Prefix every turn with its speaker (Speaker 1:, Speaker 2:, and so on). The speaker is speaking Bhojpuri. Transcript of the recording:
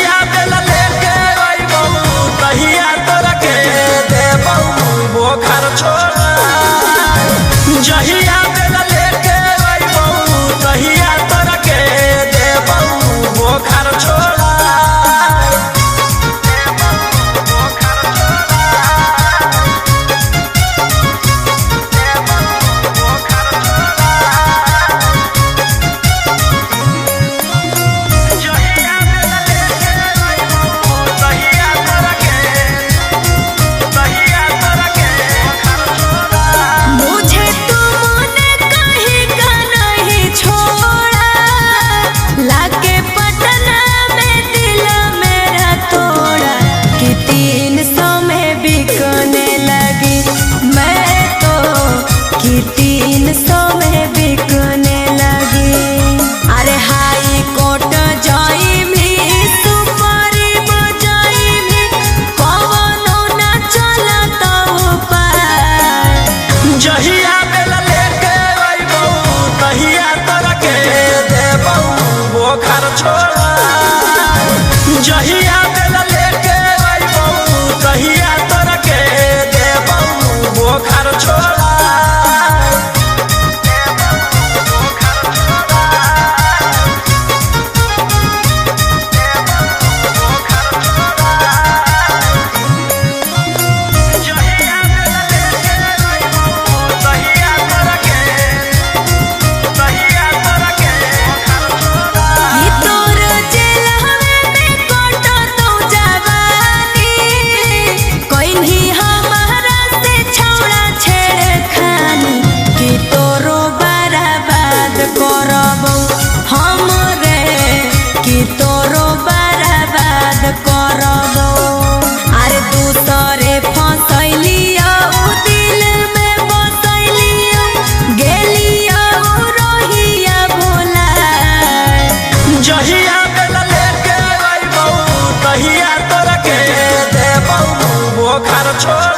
Speaker 1: जहिया बेला लेके अइबौ तहिया तोरा के देबौ बोखर छोड़ा। जहिया बेला लेके अइबौ तहिया तोरा के देबौ बोखर छोड़ा। जहिया बेला लेके अइबौ तहिया तोरा के देबौ बोखर छोड़ा। जहिया बेला लेके अइबौ तहिया तोरा के देबौ बोखर छोड़ा। जहिया बेला लेके अइबौ तहिया तोरा के देबौ बोखर छोड़ा।